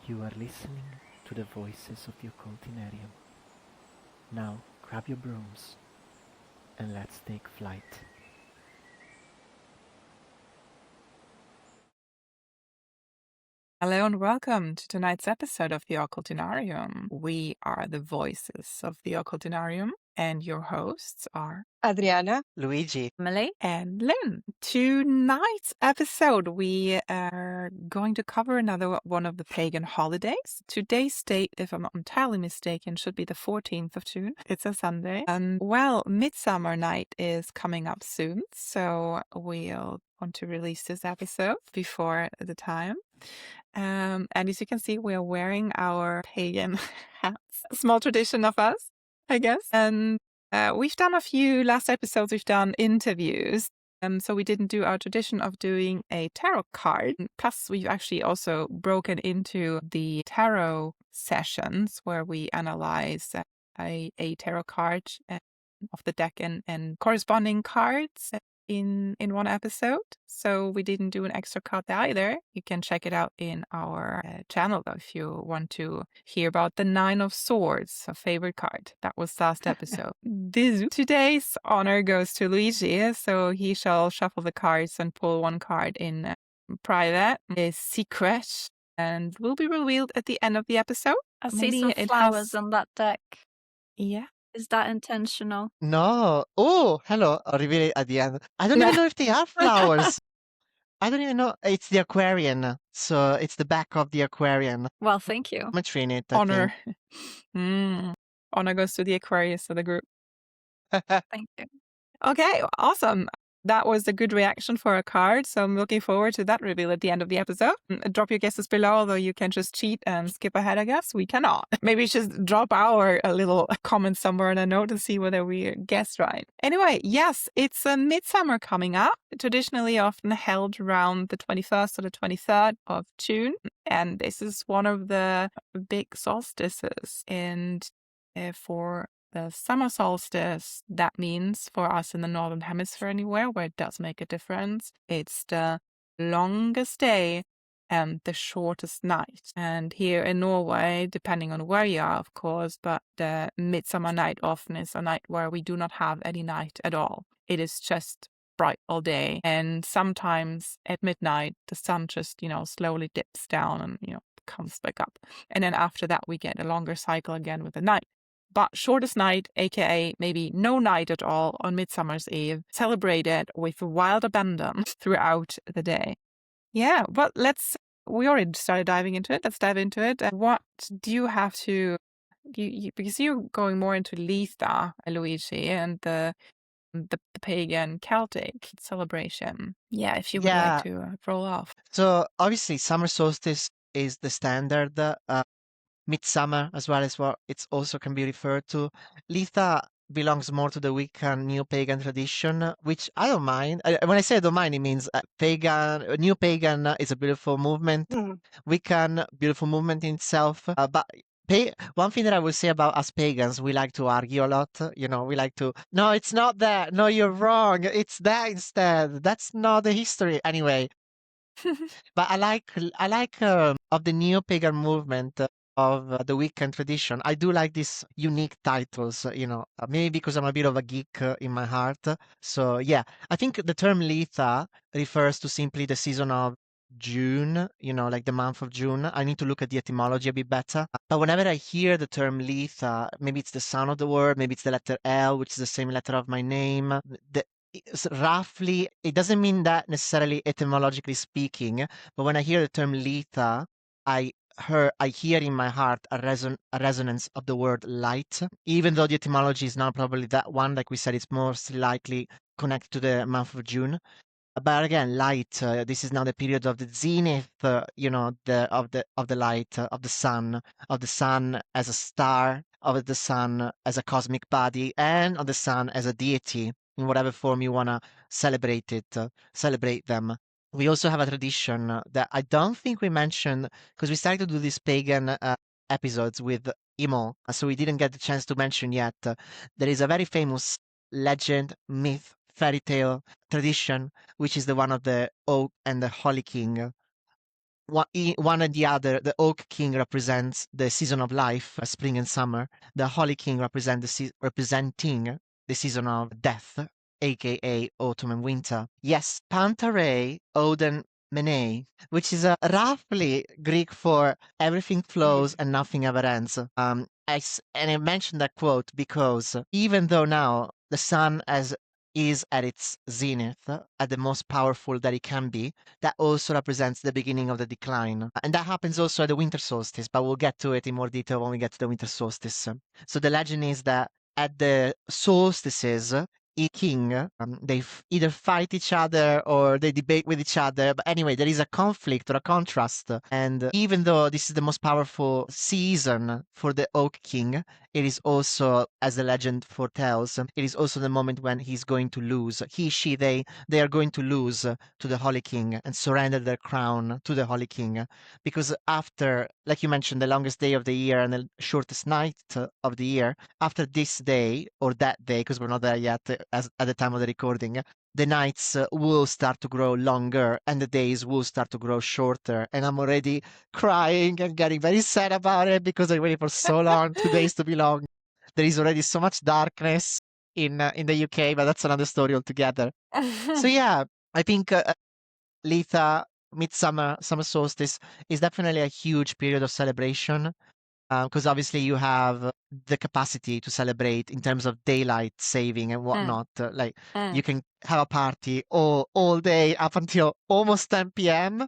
You are listening to the voices of the Occultinarium. Now grab your brooms and let's take flight. Hello and welcome to tonight's episode of the Occultinarium. We are the voices of the Occultinarium, and your hosts are Adriana, Luigi, Emily, and Lynn. Tonight's episode, we are going to cover another one of the pagan holidays. Today's date, if I'm not entirely mistaken, should be the 14th of June. It's a Sunday. Well, Midsummer Night is coming up soon, so we'll want to release this episode before the time. And as you can see, we are wearing our pagan hats. A small tradition of us, I guess. And we've done a few last episodes, we've done interviews. So we didn't do our tradition of doing a tarot card. Plus, we've actually also broken into the tarot sessions where we analyze a tarot card of the deck and corresponding cards in one episode. So we didn't do an extra card there either. You can check it out in our channel though if you want to hear about the Nine of Swords, a favorite card. That was last episode. Today's honor goes to Luigi, so he shall shuffle the cards and pull one card in private, a secret, and will be revealed at the end of the episode. I see some flowers on that deck. Yeah. Is that intentional? No. Oh, hello. I'll reveal it at the end. I don't even know if they are flowers. I don't even know. It's the Aquarian. So it's the back of the Aquarian. Well, thank you. Much in it, I Honor. Honor goes to the Aquarius of the group. Thank you. Okay, awesome. That was a good reaction for a card, so I'm looking forward to that reveal at the end of the episode. Drop your guesses below, although you can just cheat and skip ahead, I guess. We cannot. Maybe just drop our a little comment somewhere in a note and see whether we guessed right. Anyway, yes, it's a midsummer coming up, traditionally often held around the 21st or the 23rd of June. And this is one of the big solstices. And for the summer solstice, that means for us in the Northern Hemisphere anywhere, where it does make a difference, it's the longest day and the shortest night. And here in Norway, depending on where you are, of course, but the midsummer night often is a night where we do not have any night at all. It is just bright all day. And sometimes at midnight, the sun just, slowly dips down and, comes back up. And then after that, we get a longer cycle again with the night. But shortest night, aka maybe no night at all on Midsummer's Eve, celebrated with wild abandon throughout the day. Yeah, but we already started diving into it. Let's dive into it. What do you have to, because you're going more into Litha, Luigi, and the pagan Celtic celebration. Yeah, if you would like to roll off. So obviously summer solstice is the standard. Midsummer as well as what it's also can be referred to. Litha belongs more to the Wiccan New Pagan tradition, which I don't mind. When I say I don't mind, it means New Pagan is a beautiful movement. Wiccan, beautiful movement in itself. But one thing that I will say about us pagans, we like to argue a lot. We like to, no, it's not that. No, you're wrong. It's that instead. That's not the history. Anyway. But I like of the New Pagan movement of the Wiccan tradition. I do like these unique titles, maybe because I'm a bit of a geek in my heart. So yeah, I think the term Litha refers to simply the season of June, like the month of June. I need to look at the etymology a bit better. But whenever I hear the term Litha, maybe it's the sound of the word, maybe it's the letter L, which is the same letter of my name. Roughly, it doesn't mean that necessarily etymologically speaking, but when I hear the term Litha, I hear in my heart a resonance of the word light, even though the etymology is not probably that one. Like we said, it's most likely connected to the month of June. But again, light. This is now the period of the zenith. Of the light of the sun as a star, of the sun as a cosmic body, and of the sun as a deity in whatever form you wanna celebrate them. We also have a tradition that I don't think we mentioned because we started to do these pagan episodes with Imo, so we didn't get the chance to mention yet. There is a very famous legend, myth, fairy tale tradition, which is the one of the Oak and the Holly King. one and the other. The Oak King represents the season of life, spring and summer. The Holly King representing the season of death, aka autumn and winter. Yes, Pantare, Odin, Mene, which is roughly Greek for everything flows and nothing ever ends. And I mentioned that quote because even though now the sun is at its zenith, at the most powerful that it can be, that also represents the beginning of the decline. And that happens also at the winter solstice, but we'll get to it in more detail when we get to the winter solstice. So the legend is that at the solstices, each king, they either fight each other or they debate with each other. But anyway, there is a conflict or a contrast. And even though this is the most powerful season for the Oak King, it is also, as the legend foretells, it is also the moment when he's going to lose. He, she, they are going to lose to the Holy King and surrender their crown to the Holy King. Because after, like you mentioned, the longest day of the year and the shortest night of the year, after this day or that day, because we're not there yet at the time of the recording, the nights will start to grow longer and the days will start to grow shorter. And I'm already crying and getting very sad about it because I waited for so long, 2 days to be long. There is already so much darkness in the UK, but that's another story altogether. So yeah, I think Litha, Midsummer, Summer Solstice is definitely a huge period of celebration because obviously you have the capacity to celebrate in terms of daylight saving and whatnot. Like you can have a party all day up until almost 10 p.m.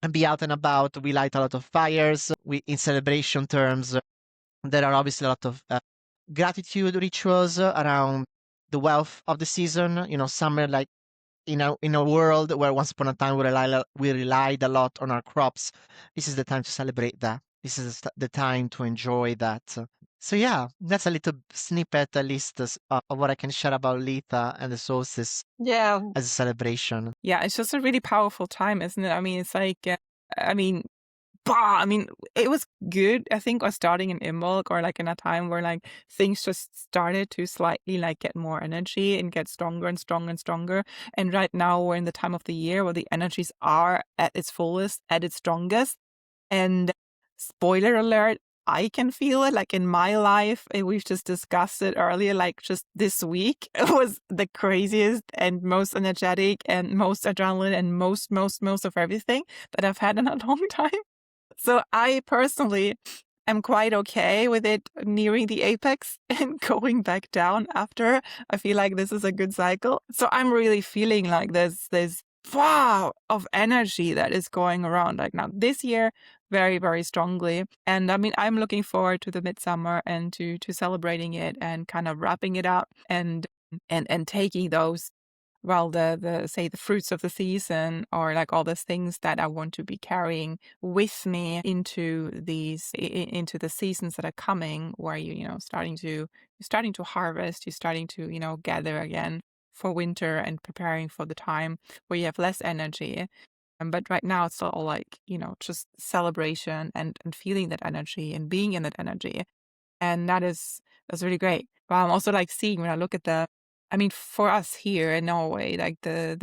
and be out and about. We light a lot of fires. In celebration terms, there are obviously a lot of gratitude rituals around the wealth of the season. You know, summer, like in a world where once upon a time we relied a lot on our crops, this is the time to celebrate that. This is the time to enjoy that. So yeah, that's a little snippet, at least, of what I can share about Litha and the solstice Yeah. as a celebration. Yeah, it's just a really powerful time, isn't it? I mean, it's like, I mean, I mean, it was good. I think was starting in Imbolc or like in a time where like things just started to slightly like get more energy and get stronger and stronger and stronger. And right now we're in the time of the year where the energies are at its fullest, at its strongest. And spoiler alert, I can feel it like in my life. We've just discussed it earlier, like just this week it was the craziest and most energetic and most adrenaline and most of everything that I've had in a long time. So I personally am quite okay with it nearing the apex and going back down after. I feel like this is a good cycle. So I'm really feeling like there's wow of energy that is going around like now this year very, very strongly. And I mean, I'm looking forward to the midsummer and to celebrating it and kind of wrapping it up and taking those, well, the say the fruits of the season or like all those things that I want to be carrying with me into into the seasons that are coming, where you're starting to harvest, you're starting to gather again for winter and preparing for the time where you have less energy. But right now it's all like just celebration and feeling that energy and being in that energy, and that's really great. But I'm also like seeing when I look at I mean, for us here in Norway, like the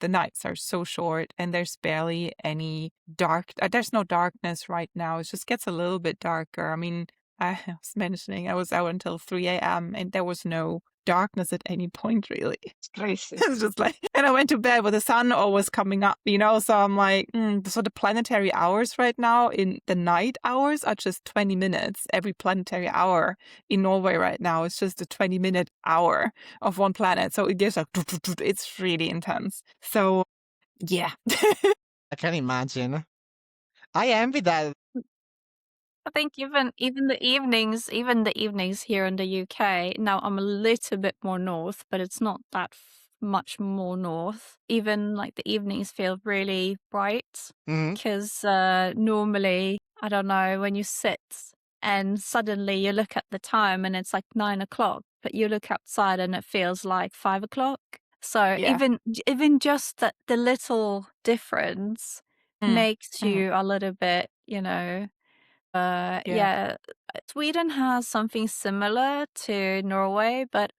nights are so short and there's barely any there's no darkness right now. It just gets a little bit darker. I mean, I was mentioning I was out until 3 a.m. and there was no darkness at any point, really. It's crazy. It's just like, and I went to bed with the sun always coming up, so I'm like, so the planetary hours right now in the night hours are just 20 minutes. Every planetary hour in Norway right now is just a 20-minute hour of one planet. So it gives like, it's really intense. So yeah. I can imagine. I envy that. I think even the evenings here in the UK. Now I'm a little bit more north, but it's not that much more north. Even like the evenings feel really bright because normally, I don't know, when you sit and suddenly you look at the time and it's like 9 o'clock, but you look outside and it feels like 5 o'clock. So Yeah. even just the little difference makes you a little bit, yeah. Sweden has something similar to Norway, but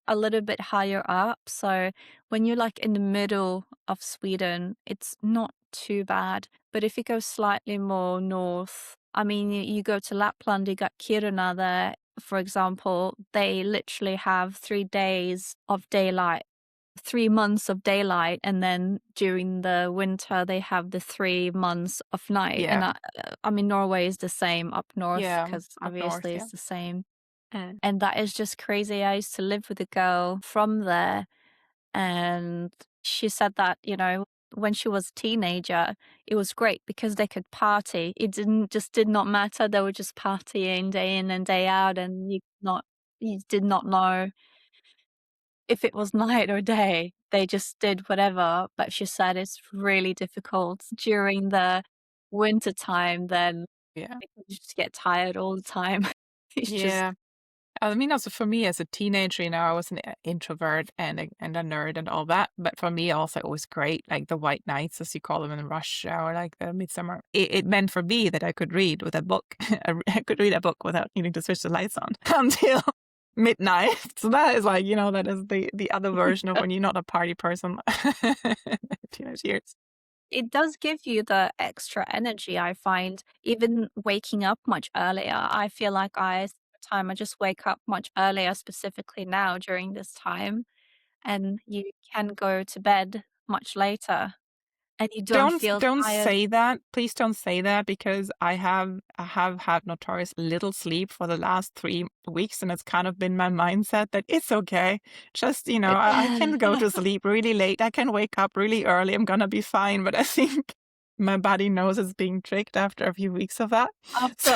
a little bit higher up. So when you're like in the middle of Sweden, it's not too bad. But if you go slightly more north, I mean, you go to Lapland, you got Kiruna there, for example, they literally have 3 days of daylight, 3 months of daylight, and then during the winter they have the 3 months of night. And Yeah. I mean, Norway is the same up north Yeah, because up north, obviously yeah. it's the same. And that is just crazy. I used to live with a girl from there, and she said that, you know, when she was a teenager, it was great because they could party. It did not matter. They were just partying day in and day out, and you did not know if it was night or day. They just did whatever. But she said it's really difficult during the winter time. Then Yeah. you just get tired all the time. It's just Yeah. I mean, also for me as a teenager, you know, I was an introvert and a nerd and all that. But for me, also, it was great, like the white nights, as you call them in Russia, or like the midsummer. It meant for me that I could read with a book. I could read a book without needing to switch the lights on until midnight. So that is like, you know, that is the other version of when you're not a party person. Teenage years. it does give you the extra energy, I find. Even waking up much earlier, I feel like I just wake up much earlier, specifically now during this time, and you can go to bed much later, and you don't feel Don't tired. say that. Please don't say that, because I have had notorious little sleep for the last 3 weeks, and it's kind of been my mindset that it's okay. Just, you know, I can go to sleep really late. I can wake up really early. I'm gonna be fine. But I think my body knows it's being tricked after a few weeks of that. After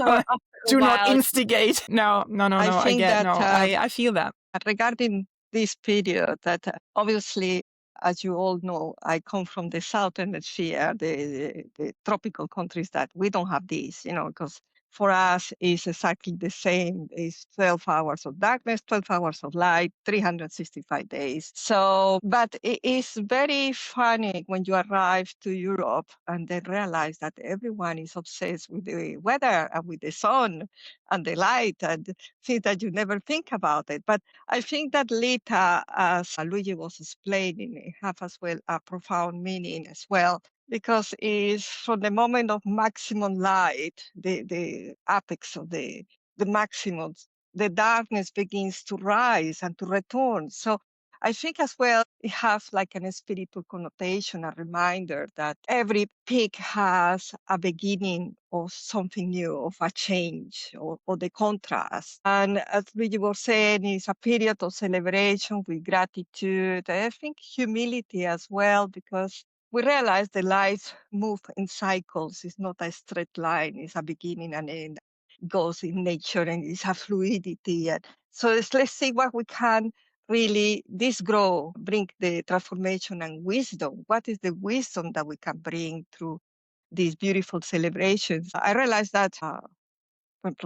a Do not while, instigate. No. I think that I feel that. regarding this period, that obviously, as you all know, I come from the southern hemisphere, the tropical countries, that we don't have this, you know, because for us it's exactly the same. It's 12 hours of darkness, 12 hours of light, 365 days. So, but it is very funny when you arrive to Europe and then realize that everyone is obsessed with the weather and with the sun and the light and things that you never think about it. But I think that Litha, as Luigi was explaining, it have as well a profound meaning as well, because it's from the moment of maximum light, the apex of the maximum, the darkness begins to rise and to return. So I think as well it has like a spiritual connotation, a reminder that every peak has a beginning of something new, of a change, or the contrast. And as Luigi was saying, it's a period of celebration with gratitude. I think humility as well, because we realize the life moves in cycles. It's not a straight line. It's a beginning and end. It goes in nature, and it's a fluidity. And so let's see what we can really this grow, bring the transformation and wisdom. What is the wisdom that we can bring through these beautiful celebrations? I realized that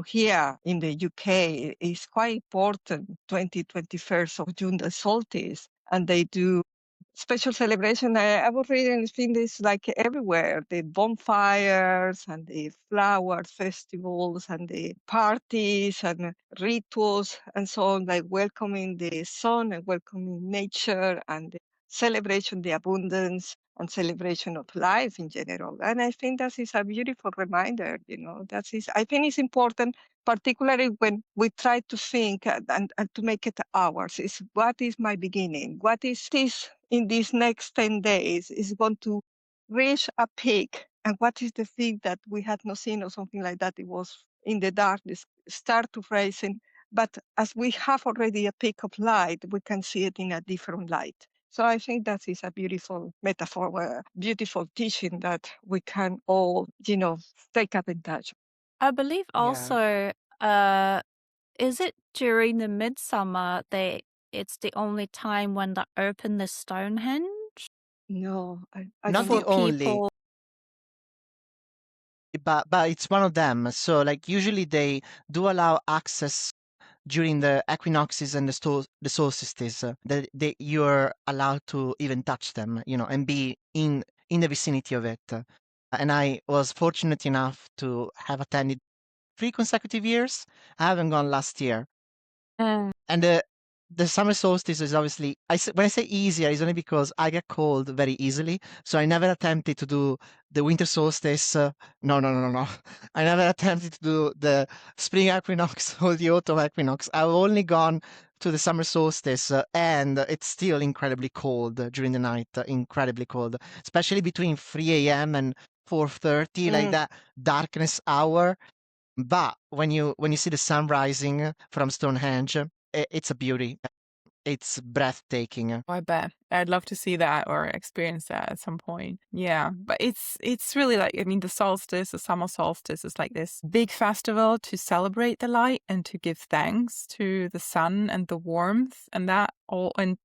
here in the UK is quite important, 21st of June, the Solstice, and they do special celebration. I was reading and seeing this like everywhere, the bonfires and the flower festivals and the parties and rituals and so on, like welcoming the sun and welcoming nature and the celebration, the abundance and celebration of life in general. And I think that is a beautiful reminder, you know, I think it's important, particularly when we try to think and to make it ours. Is what is my beginning? What is this in these next 10 days is going to reach a peak? And what is the thing that we had not seen or something like that? It was in the darkness, start to rising. But as we have already a peak of light, we can see it in a different light. So I think that is a beautiful metaphor, a beautiful teaching that we can all, you know, take advantage. I believe Yeah. also, is it during the midsummer it's the only time when they open the Stonehenge No, I Not don't for the know. only, people? but it's one of them. So like usually they do allow access during the equinoxes and the solstices, that you're allowed to even touch them, you know, and be in the vicinity of it. And I was fortunate enough to have attended 3 consecutive years. I haven't gone last year. Mm. And the summer solstice is obviously, when I say easier, it's only because I get cold very easily. So I never attempted to do the winter solstice. No. I never attempted to do the spring equinox or the autumn equinox. I've only gone to the summer solstice, and it's still incredibly cold during the night, incredibly cold, especially between 3 a.m. and 4:30, like that darkness hour. But when you see the sun rising from Stonehenge, it's a beauty. It's breathtaking. I bet. I'd love to see that or experience that at some point. Yeah, but it's really like, I mean, the solstice, the summer solstice is like this big festival to celebrate the light and to give thanks to the sun and the warmth and that all, and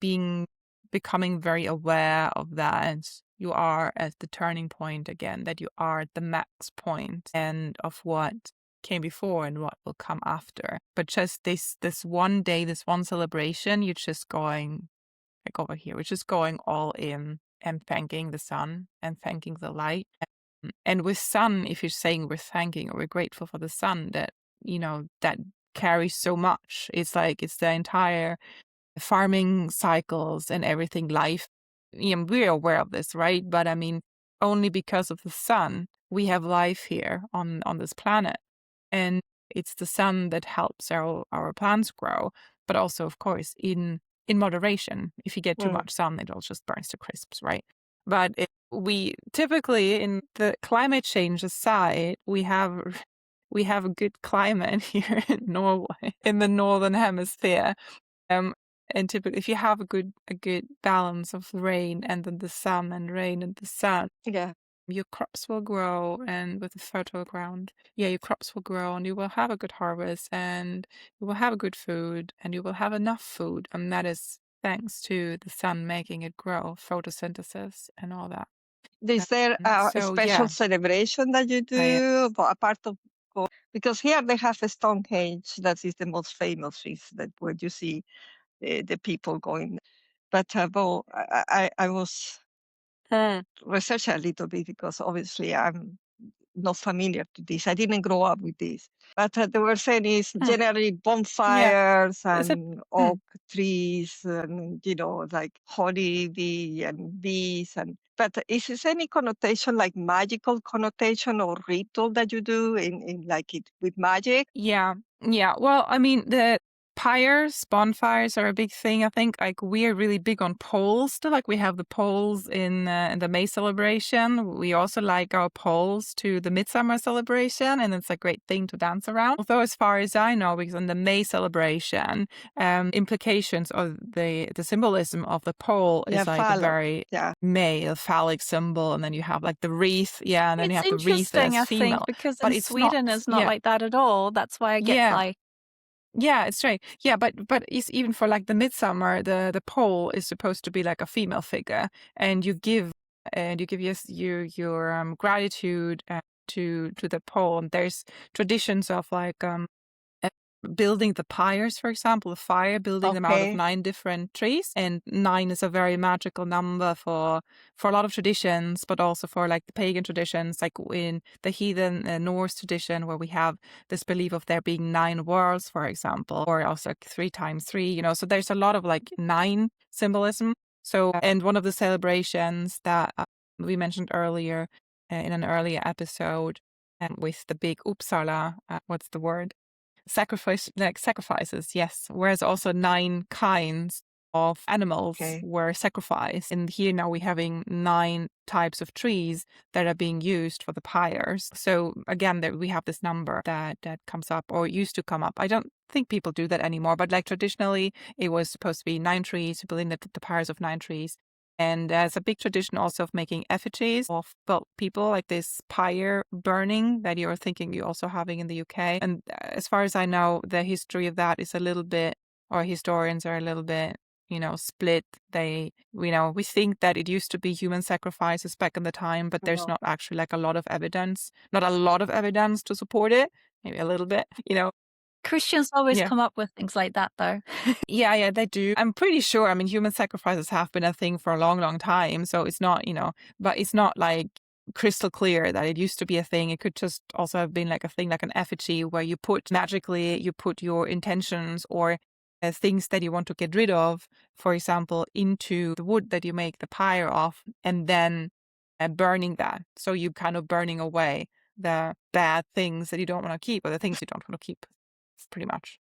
becoming very aware of that. You are at the turning point again, that you are at the max point and of what came before and what will come after. But just this one day, this one celebration, you're just going like over here, we're just going all in and thanking the sun and thanking the light. And with sun, if you're saying we're thanking or we're grateful for the sun, that, you know, that carries so much. It's like it's the entire farming cycles and everything, life. You know, we're aware of this, right? But I mean, only because of the sun, we have life here on this planet. And it's the sun that helps our plants grow, but also, of course, in moderation. If you get too much sun, it all just burns to crisps, right? But we typically, in the climate change aside, we have a good climate here in Norway, in the northern hemisphere. And typically, if you have a good balance of rain and then the sun and rain and the sun, your crops will grow, and with a fertile ground, your crops will grow and you will have a good harvest and you will have a good food and you will have enough food. And that is thanks to the sun making it grow, photosynthesis and all that. Is there a So, special yeah. celebration that you do apart of, because here they have a Stonehenge, that is the most famous, is that where you see the people going. But well, I was researching a little bit because obviously I'm not familiar to this. I didn't grow up with this. But they were saying it's generally bonfires and oak trees and, you know, like honeybee and bees. But is there any connotation, like magical connotation or ritual that you do in like it with magic? Yeah. Well, I mean, the pyres, bonfires are a big thing. I think like we're really big on poles. Still, like we have the poles in the May celebration. We also like our poles to the Midsummer celebration, and it's a great thing to dance around. Although, as far as I know, because in the May celebration, implications of the symbolism of the pole is like a very male phallic symbol, and then you have like the wreath, and then you have the wreath as I female. think, because but in it's Sweden not, it's not like that at all. That's why I get like. Yeah, it's right. Yeah, but it's even for like the midsummer, the pole is supposed to be like a female figure, and you give your gratitude to the pole. And there's traditions of like building the pyres, for example, the fire, building them out of 9 different trees. And 9 is a very magical number for a lot of traditions, but also for like the pagan traditions, like in the heathen Norse tradition, where we have this belief of there being 9 worlds, for example, or also like 3 times 3, you know. So there's a lot of like 9 symbolism. So, and one of the celebrations that we mentioned earlier in an earlier episode, with the big Uppsala, what's the word? Sacrifices, yes. Whereas also 9 kinds of animals were sacrificed. And here now we're having 9 types of trees that are being used for the pyres. So again, there we have this number that comes up, or used to come up. I don't think people do that anymore, but like traditionally it was supposed to be 9 trees, building the pyres of 9 trees. And there's a big tradition also of making effigies of people, like this pyre burning that you're thinking you're also having in the UK. And as far as I know, the history of that is a little bit, or historians are a little bit, you know, split. We think that it used to be human sacrifices back in the time, but there's not actually like not a lot of evidence to support it. Maybe a little bit, you know. Christians always come up with things like that, though. Yeah, they do. I'm pretty sure. I mean, human sacrifices have been a thing for a long, long time. So it's not, you know, but it's not like crystal clear that it used to be a thing. It could just also have been like a thing, like an effigy, where you put your intentions or things that you want to get rid of, for example, into the wood that you make the pyre of, and then burning that. So you kind of burning away the bad things that you don't want to keep, or the things you don't want to keep, pretty much,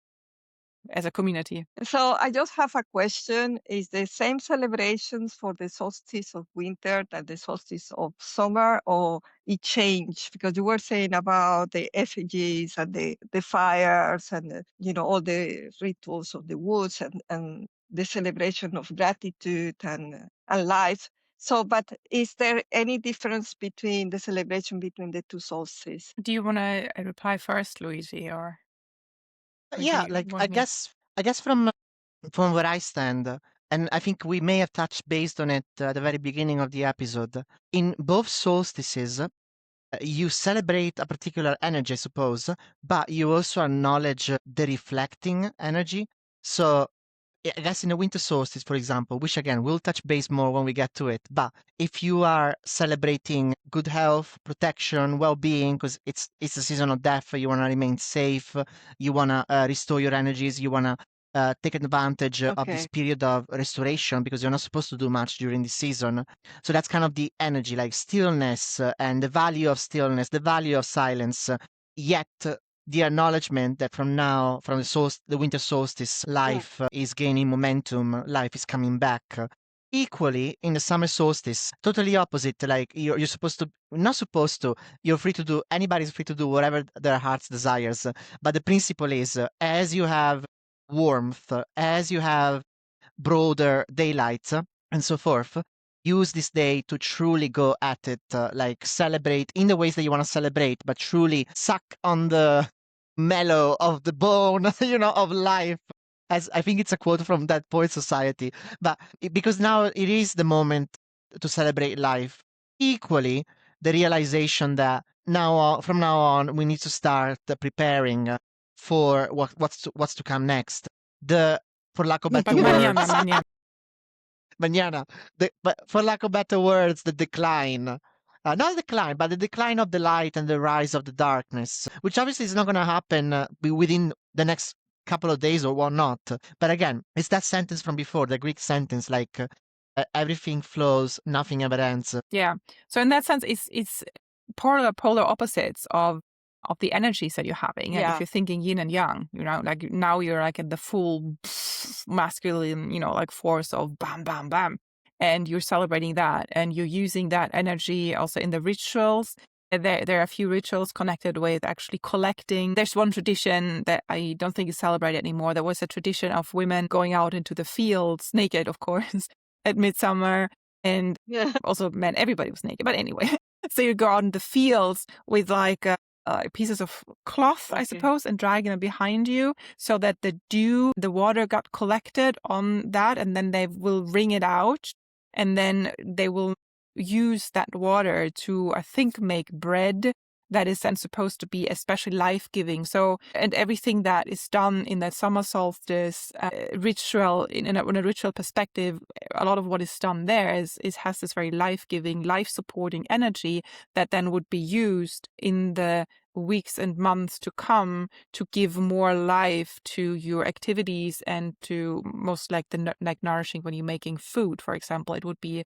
as a community. So I just have a question. Is the same celebrations for the solstice of winter than the solstice of summer, or it changed? Because you were saying about the effigies and the fires and all the rituals of the woods and the celebration of gratitude and life. So, but is there any difference between the celebration between the two solstices? Do you want to reply first, Luigi, or do Yeah, you like want me? I guess from where I stand, and I think we may have touched based on it at the very beginning of the episode. In both solstices, you celebrate a particular energy, I suppose, but you also acknowledge the reflecting energy. So I guess in the winter solstice, for example, which again we'll touch base more when we get to it, but if you are celebrating good health, protection, well-being, because it's a season of death, you want to remain safe, you want to restore your energies, you want to take advantage of this Okay. period of restoration because you're not supposed to do much during the season. So that's kind of the energy, like stillness and the value of stillness, the value of silence. Yet the acknowledgement that from now, from the winter solstice, life is gaining momentum, life is coming back. Equally, in the summer solstice, totally opposite. Like you're supposed to, not supposed to. You're free to do. Anybody's free to do whatever their heart's desires. But the principle is, as you have warmth, as you have broader daylight, and so forth, use this day to truly go at it, like celebrate in the ways that you want to celebrate, but truly suck on the mellow of the bone, of life. As I think it's a quote from that Poet Society, but because now it is the moment to celebrate life. Equally, the realization that from now on, we need to start preparing for what's to come next. For lack of better Mañana, words, mañana. mañana. But for lack of better words, the decline. Not the decline, but the decline of the light and the rise of the darkness, which obviously is not going to happen within the next couple of days or whatnot. But again, it's that sentence from before, the Greek sentence, like everything flows, nothing ever ends. Yeah. So in that sense, it's polar opposites of the energies that you're having. And if Yeah. you're thinking yin and yang, like now you're like at the full masculine, like force of bam, bam, bam. And you're celebrating that. And you're using that energy also in the rituals. There are a few rituals connected with actually collecting. There's one tradition that I don't think is celebrated anymore. There was a tradition of women going out into the fields, naked, of course, at midsummer. And Yeah. also men, everybody was naked. But anyway, so you go out in the fields with like pieces of cloth, I Okay. suppose, and dragging them behind you so that the water got collected on that, and then they will wring it out, and then they will use that water to, I think, make bread that is then supposed to be especially life-giving. So, and everything that is done in that summer solstice ritual, in a ritual perspective, a lot of what is done there has this very life-giving, life-supporting energy that then would be used in the weeks and months to come to give more life to your activities and to most like nourishing when you're making food, for example. It would be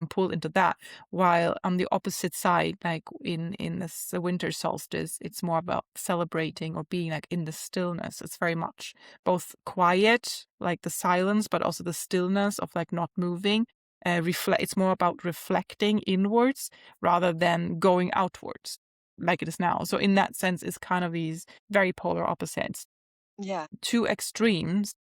pulled into that, while on the opposite side, like in the winter solstice, it's more about celebrating or being like in the stillness. It's very much both quiet, like the silence, but also the stillness of like not moving. It's more about reflecting inwards rather than going outwards like it is now. So in that sense, it's kind of these very polar opposites. Yeah. Two extremes,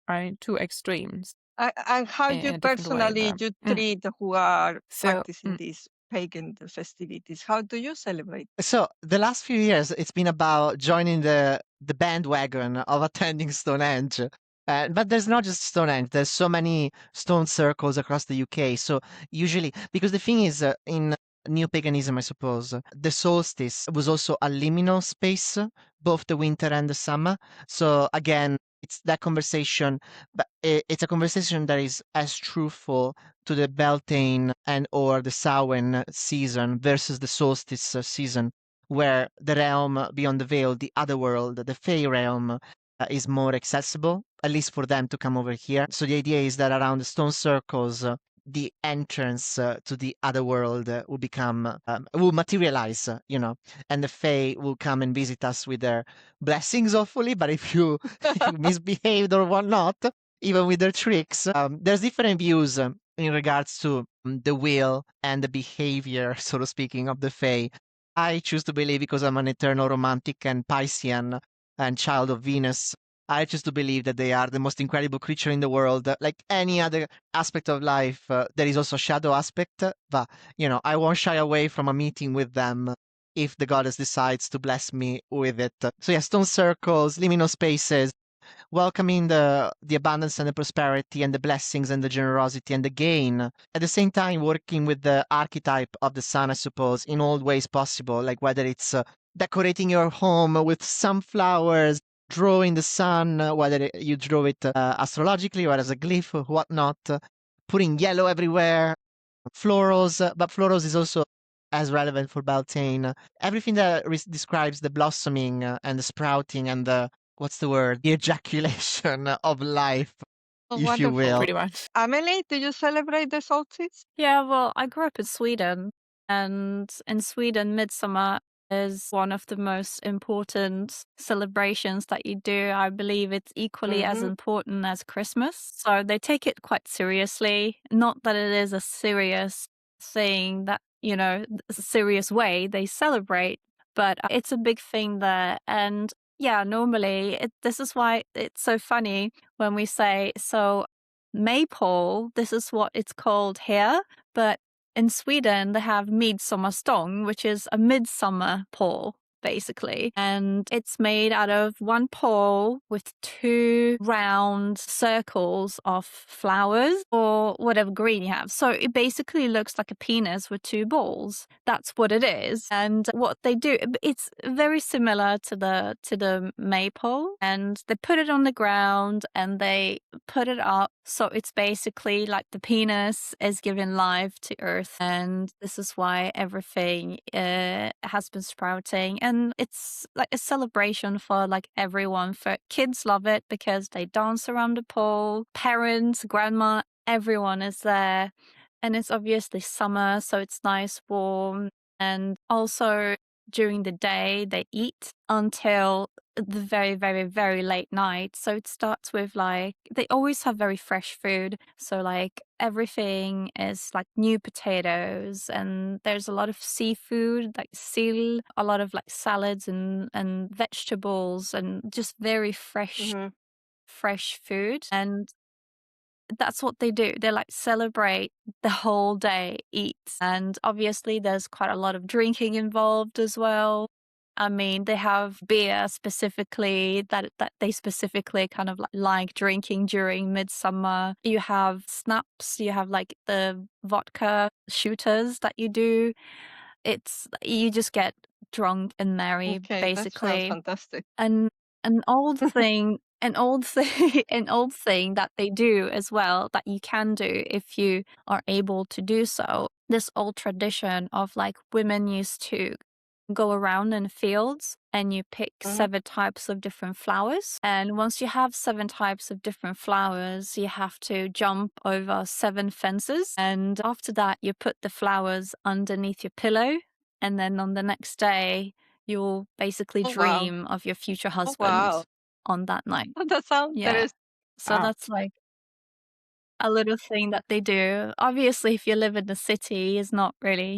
right? Two extremes. And how In you a different way personally there. you treat who are So, practicing these pagan festivities? How do you celebrate? So the last few years, it's been about joining the bandwagon of attending Stonehenge. But there's not just Stonehenge. There's so many stone circles across the UK. So usually, because the thing is, in neo-paganism, I suppose, the solstice was also a liminal space, both the winter and the summer. So again, it's that conversation, but it's a conversation that is as truthful to the Beltane and or the Samhain season versus the solstice season, where the realm beyond the veil, the other world, the Fey realm, is more accessible, at least for them to come over here. So the idea is that around the stone circles, the entrance to the other world will become, will materialize, and the Fae will come and visit us with their blessings, hopefully. But if you misbehaved or whatnot, even with their tricks, there's different views in regards to the will and the behavior, so to speaking, of the Fae. I choose to believe, because I'm an eternal romantic and Piscean and child of Venus, I choose to believe that they are the most incredible creature in the world. Like any other aspect of life, there is also a shadow aspect, but, I won't shy away from a meeting with them if the goddess decides to bless me with it. So yeah, stone circles, liminal spaces, welcoming the abundance and the prosperity and the blessings and the generosity and the gain. At the same time, working with the archetype of the sun, I suppose, in all ways possible, like whether it's decorating your home with sunflowers, drawing the sun, whether you draw it astrologically or as a glyph or whatnot, putting yellow everywhere, florals, but florals is also as relevant for Beltane. Everything that describes the blossoming and the sprouting and the, what's the word? The ejaculation of life, Oh, if you wonderful. will. Pretty much. Amelie, do you celebrate the solstice? Yeah, well, I grew up in Sweden, and in Sweden, Midsummer is one of the most important celebrations that you do. I believe it's equally as Mhm. important as Christmas. So they take it quite seriously. Not that it is a serious thing that, a serious way they celebrate, but it's a big thing there. And yeah, normally, this is why it's so funny when we say, so maypole, this is what it's called here, but in Sweden they have midsommarstång, which is a midsummer pole, basically. And it's made out of one pole with two round circles of flowers or whatever green you have. So it basically looks like a penis with two balls. That's what it is. And what they do, it's very similar to the maypole, and they put it on the ground and they put it up. So it's basically like the penis is giving life to earth, and this is why everything has been sprouting. And it's like a celebration for like everyone. For kids love it because they dance around the pole. Parents, grandma, everyone is there. And it's obviously summer, so it's nice, warm. And also during the day, they eat until the very, very, very late night. So it starts with like, they always have very fresh food. So like everything is like new potatoes, and there's a lot of seafood, like seal, a lot of like salads and vegetables, and just very fresh, Mhm. fresh food. And that's what they do. They like celebrate the whole day, eat. And obviously there's quite a lot of drinking involved as well. I mean, they have beer specifically that they specifically kind of like drinking during midsummer. You have snaps, you have like the vodka shooters that you do. You just get drunk and merry, Okay, that sounds basically. fantastic. And an old thing an old thing that they do as well, that you can do if you are able to do so, this old tradition of like women used to go around in fields and you pick Mhm. 7 types of different flowers, and once you have 7 types of different flowers, you have to jump over 7 fences, and after that you put the flowers underneath your pillow, and then on the next day you'll basically Oh, wow. dream of your future Oh, husband wow. on that night. That sounds Yeah. interesting. So Wow. that's like a little thing that they do. Obviously, if you live in the city, it's not really,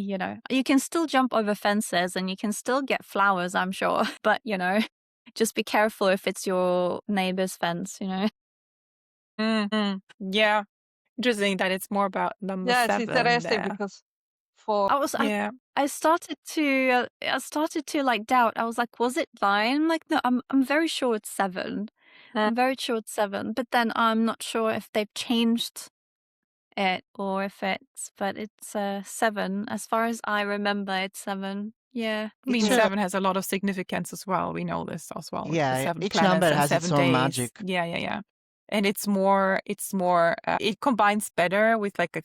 you can still jump over fences and you can still get flowers, I'm sure. But, just be careful if it's your neighbor's fence, Mhm. Yeah. Interesting that it's more about number Yes, 7 interesting there. because for Yeah. I started to like doubt. I was like, was it 9? Like, no, I'm very sure it's 7. I'm very sure it's 7, but then I'm not sure if they've changed it or if but it's 7. As far as I remember, it's 7. Yeah. I mean, Each, 7 has a lot of significance as well. We know this as well with the yeah, 7 each planets number and has its 7 own days. magic. Yeah. And it's more, it combines better with like a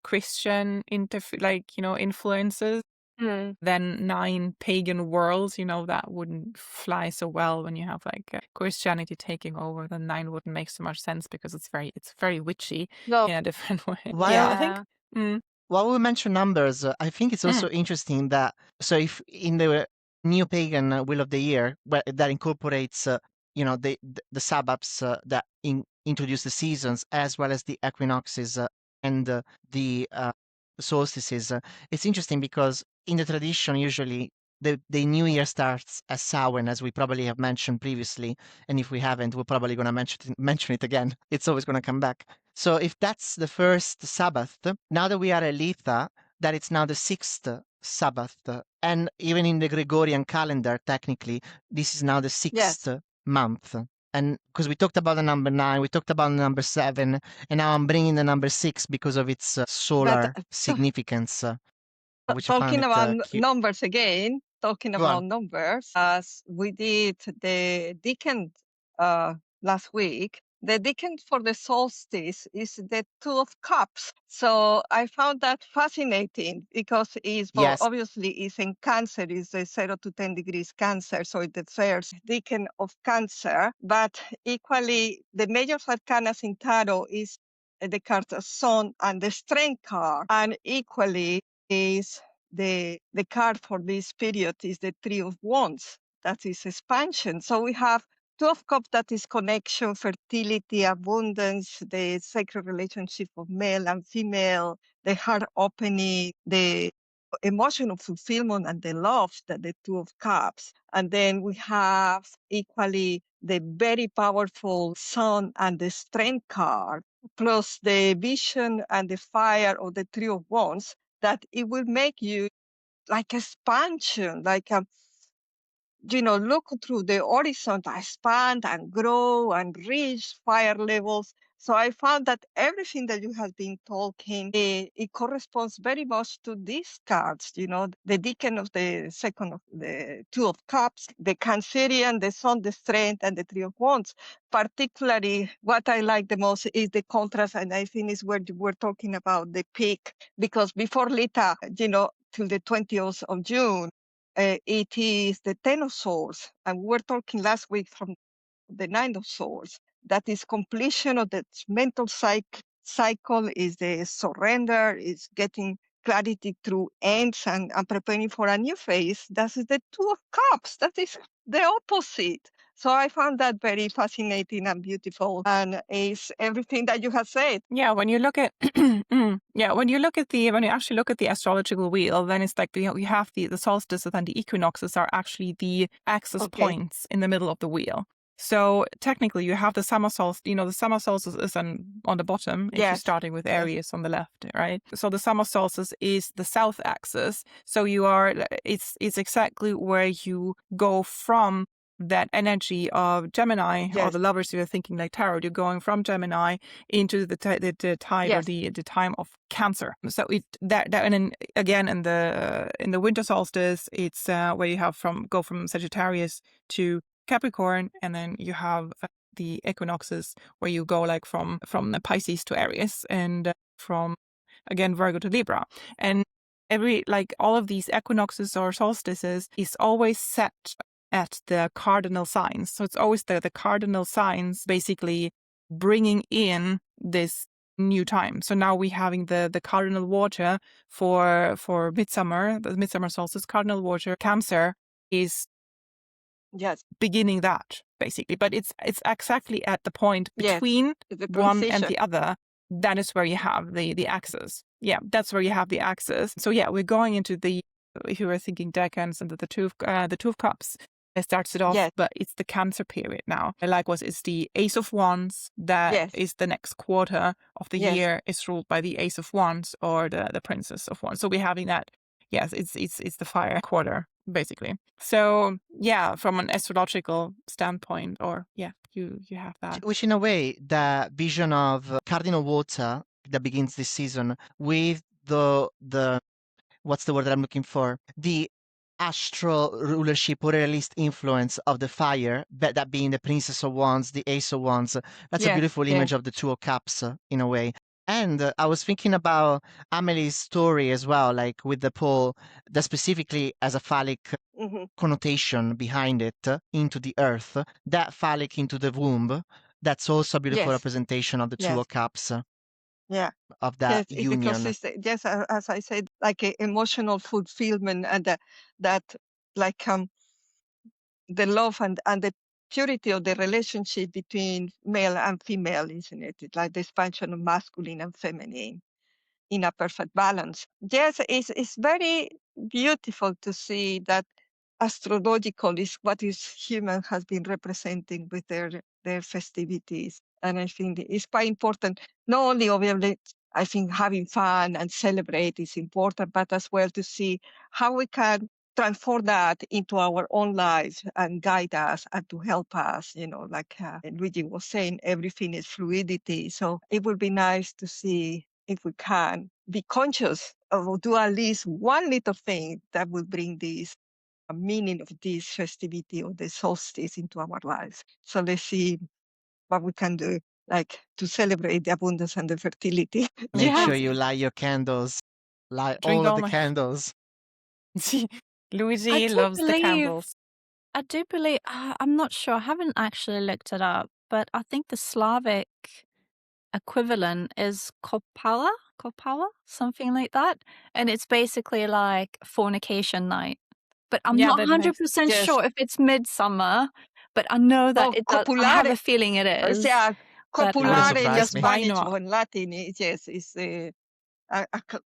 Christian influences. then 9 pagan worlds, that wouldn't fly so well when you have like Christianity taking over. Then 9 wouldn't make so much sense because it's very witchy No, in a different way. While Yeah, I think. while we mention numbers, I think it's also interesting that if in the new pagan wheel of the year that incorporates the Sabbaths that introduce the seasons as well as the equinoxes and the solstices, it's interesting because in the tradition usually the new year starts as Samhain, as we probably have mentioned previously, and if we haven't, we're probably going to mention it again. It's always going to come back. So if that's the first Sabbath, now that we are at Litha, that it's now the 6th Sabbath, and even in the Gregorian calendar, technically, this is now the 6th month. And because we talked about the number 9, we talked about the number 7, and now I'm bringing the number 6 because of its solar significance. Which talking about numbers again, Go on. numbers, as we did the decan last week, the decan for the solstice is the 2 of cups. So I found that fascinating because obviously it's in Cancer, it's a 0 to 10 degrees Cancer. So it's the first decan of Cancer, but equally the major arcana in tarot is the card of Sun and the Strength card, and equally is the card for this period is the 3 of Wands. That is expansion. So we have 2 of Cups, that is connection, fertility, abundance, the sacred relationship of male and female, the heart opening, the emotional fulfillment and the love, that the 2 of Cups. And then we have equally the very powerful Sun and the Strength card, plus the vision and the fire of the 3 of Wands, that it will make you like expansion, like look through the horizon, expand and grow and reach fire levels. So I found that everything that you have been talking, it corresponds very much to these cards, the decan of the second of the 2 of Cups, the Cancerian, the Sun, the Strength, and the 3 of Wands. Particularly, what I like the most is the contrast, and I think is where we're talking about the peak, because before Litha, till the 20th of June, it is the 10 of Swords, and we were talking last week from the 9 of Swords. That is completion of the mental cycle, is the surrender, is getting clarity through ends and preparing for a new phase. That is the 2 of Cups. That is the opposite. So I found that very fascinating and beautiful, and is everything that you have said. Yeah, when you look at when you actually look at the astrological wheel, then it's like you have the solstices and the equinoxes are actually the axis points in the middle of the wheel. So technically, you have the summer solstice. The summer solstice is on the bottom if you're starting with Aries on the left, right? So the summer solstice is the south axis. So it's exactly where you go from that energy of Gemini or the lovers. You're thinking like tarot. You're going from Gemini into the tide or the time of Cancer. So and then again in the winter solstice, it's where you have go from Sagittarius to Capricorn, and then you have the equinoxes where you go like from the Pisces to Aries, and from again Virgo to Libra, and all of these equinoxes or solstices is always set at the cardinal signs. So it's always the cardinal signs basically bringing in this new time. So now we're having the cardinal water for midsummer, the midsummer solstice. Cardinal water Cancer is beginning that basically, but it's exactly at the point between one and the other. That is where you have the axis. Yeah, that's where you have the axis. So yeah, we're going into if you were thinking decans and the 2 of Cups. It starts it off, but it's the Cancer period now. Likewise, it's the Ace of Wands that is the next quarter of the year is ruled by the Ace of Wands or the Princess of Wands. So we're having that. Yes, it's the fire quarter basically. So yeah, from an astrological standpoint, you have that. Which in a way, the vision of cardinal water that begins this season with the what's the word that I'm looking for? The astral rulership, or at least influence of the fire, that being the Princess of Wands, the Ace of Wands. That's a beautiful image of the 2 of Cups in a way. And I was thinking about Amelie's story as well, like with the pole that specifically has a phallic connotation behind it into the earth, that phallic into the womb. That's also a beautiful Yes. representation of the Two Yes. of Cups, Yeah. of that Yes, because union. it's just as I said, like emotional fulfillment and that like the love and the purity of the relationship between male and female, isn't it? It's like the expansion of masculine and feminine in a perfect balance. Yes, it's very beautiful to see that astrological is what is human has been representing with their festivities. And I think it's quite important, not only obviously I think having fun and celebrate is important, but as well to see how we can transform that into our own lives and guide us and to help us, like Luigi was saying, everything is fluidity. So it would be nice to see if we can be conscious of do at least one little thing that will bring this meaning of this festivity of the solstice into our lives. So let's see what we can do, like to celebrate the abundance and the fertility. Make Yeah. sure you light your candles. Light Drink all of all the my- candles. Luigi do loves the believe- candles. I do believe, I'm not sure, I haven't actually looked it up, but I think the Slavic equivalent is Kopala, something like that. And it's basically like fornication night. But I'm Yeah, not that 100% Yes. sure if it's midsummer, but I know that I have a feeling it is. Yeah, but, copulare in surprise me. Spanish Bino. or in Latin, yes, is a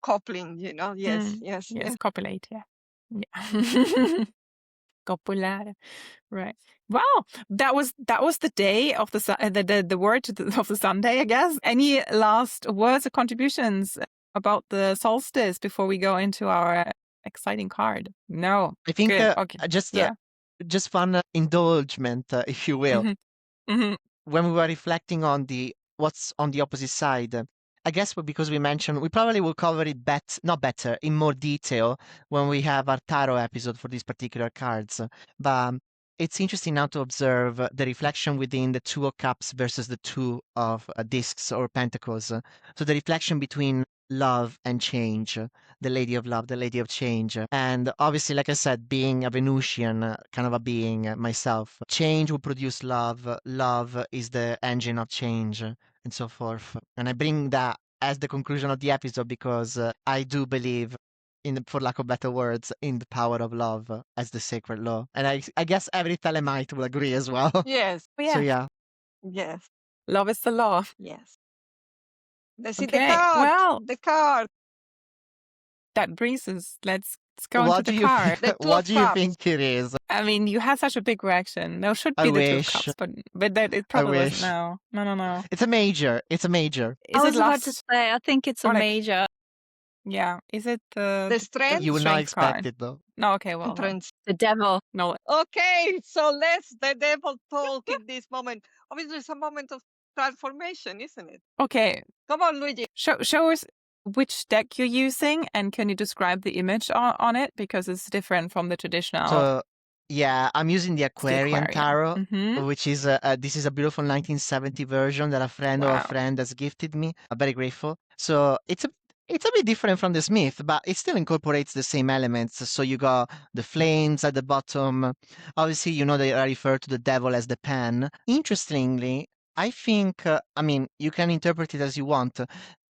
coupling, yes, yes. Yes, copulate, yeah. Copulare. Right. Wow, that was the day of the word of the Sunday, I guess. Any last words or contributions about the solstice before we go into our exciting card? No. I think Good. Okay. just fun indulgement, if you will. Mhm. When we were reflecting on what's on the opposite side, I guess because we mentioned we probably will cover it not better, in more detail when we have our tarot episode for these particular cards. But it's interesting now to observe the reflection within the Two of Cups versus the Two of Discs or Pentacles. So the reflection between love and change, the Lady of Love, the Lady of Change. And obviously, like I said, being a Venusian kind of a being myself, change will produce love. Love is the engine of change, and so forth. And I bring that as the conclusion of the episode because I do believe for lack of better words, in the power of love as the sacred law. And I guess every Telemite will agree as well. Yes. So yeah. Yes. Love is the law. Yes. Let's see Okay, the card. well- The card. That brings us. Let's go What into do the you card. The Two what of do you Cups. think it is? I mean, you had such a big reaction. No, should I be the Two of wish. Cups, but that it probably wish. wasn't. No. It's a major. It's a major. Is I it was about to last? say, I think it's a or like- major. Yeah. Is it The strength. You will not strength expect card? it though. No. Okay. Well. Entrance. The devil. No. Okay, so let's the devil talk in this moment. Obviously, it's a moment of transformation, isn't it? Okay. Come on, Luigi. Show us which deck you're using, and can you describe the image on it because it's different from the traditional. So yeah, I'm using the It's the Aquarian Tarot, Mhm. which is this is a beautiful 1970 version that a friend of Wow. a friend has gifted me. I'm very grateful. So it's a bit different from the Smith, but it still incorporates the same elements. So you got the flames at the bottom. Obviously, you know they are referred to the devil as the pen. Interestingly, I think I mean you can interpret it as you want.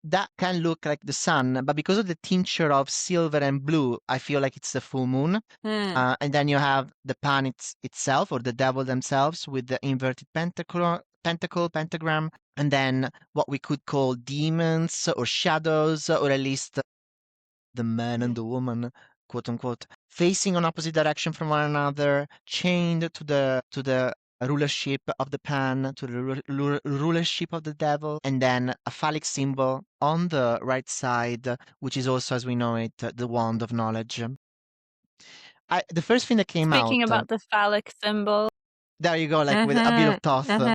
That can look like the sun, but because of the tincture of silver and blue, I feel like it's the full moon. And then you have the pan itself, or the devil themselves, with the inverted pentagram, and then what we could call demons or shadows, or at least the man and the woman, quote unquote, facing on opposite direction from one another, chained to the rulership of the pan, to the rulership of the devil, and then a phallic symbol on the right side, which is also, as we know it, the wand of knowledge. The first thing that came Speaking out. about the phallic symbol, There you go, like with a bit of Thoth.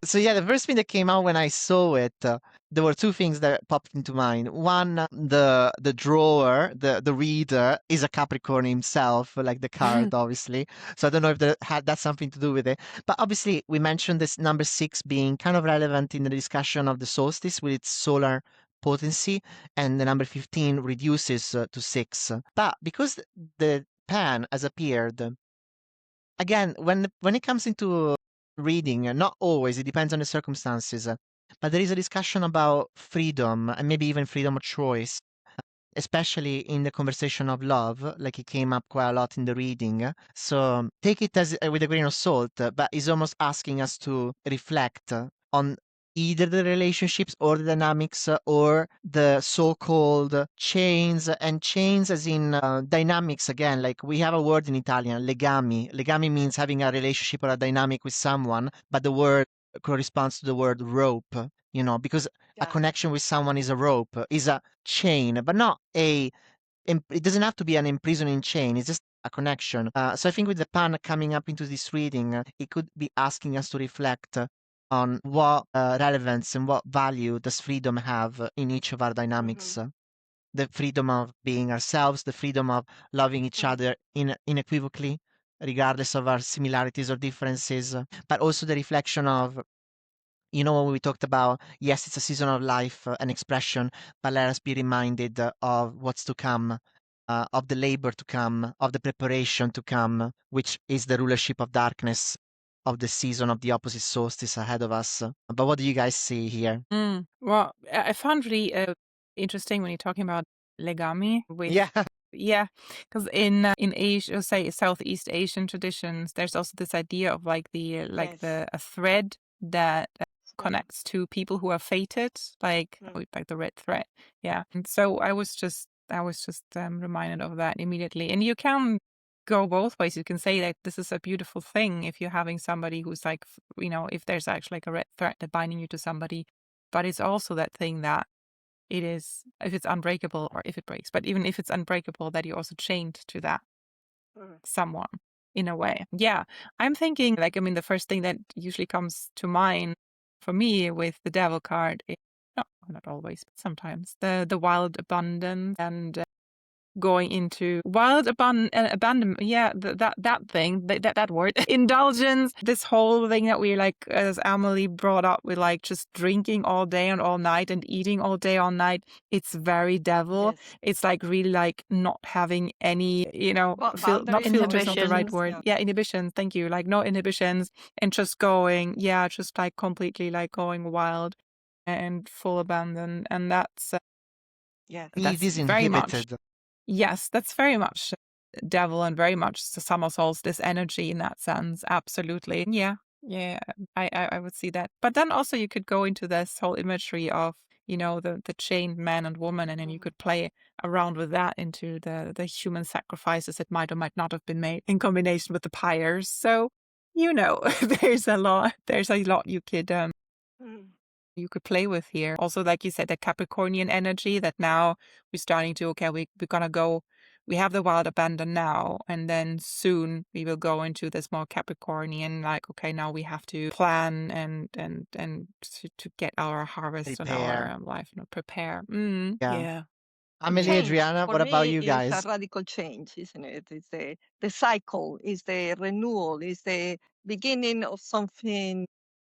So yeah, the first thing that came out when I saw it, there were two things that popped into mind. One, the drawer, the reader is a Capricorn himself, like the card, obviously. So I don't know if that's something to do with it. But obviously, we mentioned this number 6 being kind of relevant in the discussion of the solstice with its solar potency, and the number 15 reduces to 6. But because the pan has appeared, again, when it comes into reading, not always, it depends on the circumstances, but there is a discussion about freedom and maybe even freedom of choice, especially in the conversation of love, like it came up quite a lot in the reading. So take it as with a grain of salt, but it's almost asking us to reflect on either the relationships or the dynamics or the so-called chains, and chains as in dynamics. Again, like we have a word in Italian, legami. Legami means having a relationship or a dynamic with someone, but the word corresponds to the word rope, because a connection with someone is a rope, is a chain, but not it doesn't have to be an imprisoning chain. It's just a connection. So I think with the pan coming up into this reading, it could be asking us to reflect on what relevance and what value does freedom have in each of our dynamics. The freedom of being ourselves, the freedom of loving each other unequivocally, regardless of our similarities or differences, but also the reflection of, when we talked about, yes, it's a season of life and expression, but let us be reminded of what's to come, of the labor to come, of the preparation to come, which is the rulership of darkness of the season of the opposite solstice ahead of us. But what do you guys see here? Well, I found really interesting when you're talking about legami with Yeah. yeah, because in Asia, say Southeast Asian traditions, there's also this idea of like a thread that connects to people who are fated, like the red thread. Yeah, and so I was just reminded of that immediately. And you can go both ways. You can say that this is a beautiful thing if you're having somebody who's like, if there's actually like a red thread that binding you to somebody, but it's also that thing that it is, if it's unbreakable or if it breaks, but even if it's unbreakable, that you're also chained to that someone in a way. Yeah, I'm thinking the first thing that usually comes to mind for me with the devil card is, no, not always, but sometimes, the wild abundance and going into wild abandonment. Yeah, that thing, that word, indulgence. This whole thing that we, like, as Emily brought up, with like just drinking all day and all night and eating all day all night. It's very devil. It's like really like not having any, not filters is not the right Inhibitions. word. Yeah, inhibitions. Thank you. Like no inhibitions and just going, just like completely like going wild and full abandon, and that's It that's is very much. inhibited. Yes, that's very much devil and very much the summer solstice energy in that sense. Absolutely. Yeah. Yeah. I would see that. But then also you could go into this whole imagery of, the chained man and woman, and then you could play around with that into the human sacrifices that might or might not have been made in combination with the pyres. So, there's a lot you could play with here. Also, like you said, the Capricornian energy that now we're starting to, okay, we're gonna go, we have the wild abandon now, and then soon we will go into this more Capricornian, like, okay, now we have to plan and to get our harvest and Prepare. our life, prepare. Yeah. Yeah. Amelie, Change, Adriana, for what about me, you is guys? a radical change, isn't it? It's the cycle, is the renewal, is the beginning of something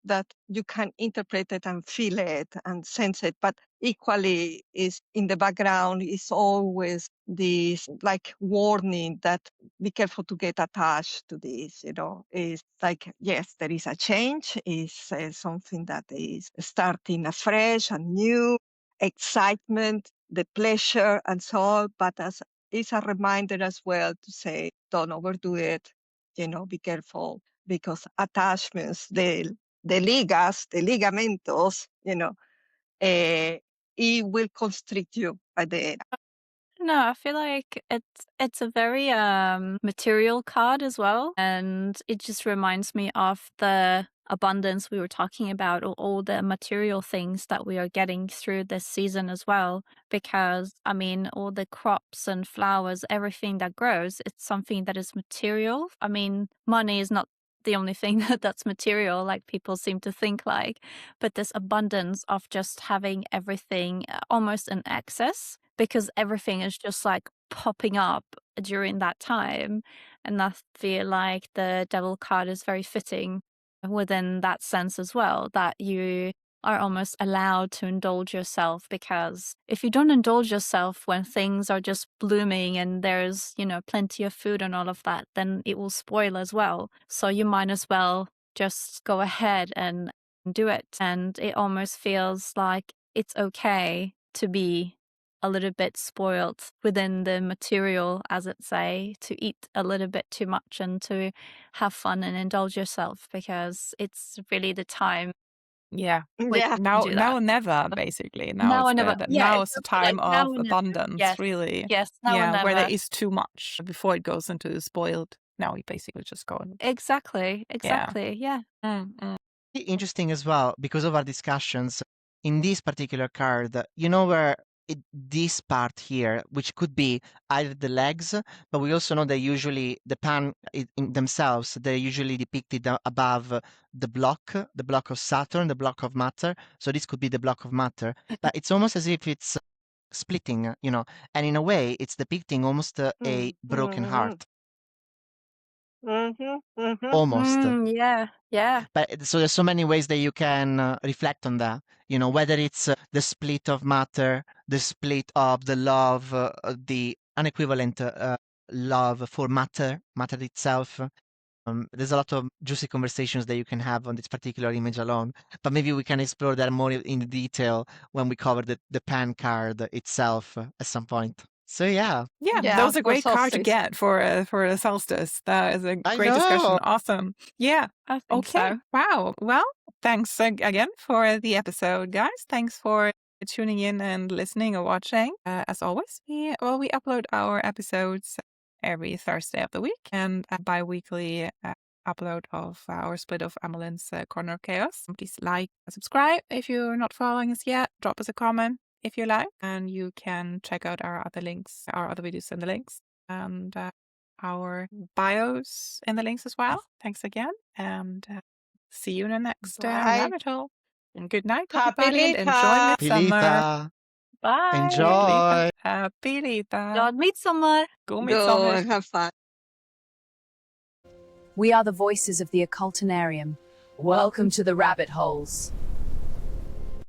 that you can interpret it and feel it and sense it, but equally is in the background is always this like warning that be careful to get attached to this. It's like, yes, there is a change, is something that is starting afresh and new, excitement, the pleasure and so on, but as it's a reminder as well to say, don't overdo it, be careful, because attachments, the ligas, the ligamentos, it will constrict you at the end. No, I feel like it's a very material card as well, and it just reminds me of the abundance we were talking about, or all the material things that we are getting through this season as well. Because all the crops and flowers, everything that grows, it's something that is material. Money is not the only thing that's material, like people seem to think like, but this abundance of just having everything almost in excess, because everything is just like popping up during that time. And I feel like the Devil card is very fitting within that sense as well, that you are almost allowed to indulge yourself, because if you don't indulge yourself when things are just blooming and there's, plenty of food and all of that, then it will spoil as well. So you might as well just go ahead and do it. And it almost feels like it's okay to be a little bit spoiled within the material, as it say, to eat a little bit too much and to have fun and indulge yourself, because it's really the time Yeah. when Yeah. you Now, do now that. or never, basically. Now Now it's or never. Yeah, now it's the exactly. time Like now of or never. abundance, Yes. really. Yes. Now or Yeah, where there never. is too much before it goes into spoiled. Now we basically just go on. Exactly. Yeah. Exactly. Yeah. Interesting as well, because of our discussions in this particular card, where this part here, which could be either the legs, but we also know that usually the pan in themselves, they're usually depicted above the block of Saturn, the block of matter. So this could be the block of matter, but it's almost as if it's splitting, and in a way it's depicting almost a broken heart. Almost. Yeah. Yeah. But so there's so many ways that you can reflect on that. Whether it's the split of matter, the split of the love, the unequivalent love for matter itself. There's a lot of juicy conversations that you can have on this particular image alone. But maybe we can explore that more in detail when we cover the pan card itself at some point. So yeah. Yeah, Yeah, that was a for great card to solstice. get for a solstice. That is a I great discussion. know. Awesome. Yeah. I think Okay. so. Wow. Well, thanks again for the episode, guys. Thanks for tuning in and listening or watching. As always, we upload our episodes every Thursday of the week, and a bi-weekly upload of our split of Amelin's Corner of Chaos. Please like and subscribe if you're not following us yet. Drop us a comment if you like, and you can check out our other links, our other videos in the links, and our bios in the links as well. Thanks again, and see you in the next Bye. rabbit hole. And good night, Happy everybody, and enjoy Litha. Midsummer. Pilita. Bye. Enjoy. Happy Litha. God Midsummer. God Go Midsummer. and have fun. We are the voices of the Occultinarium. Welcome to the rabbit holes.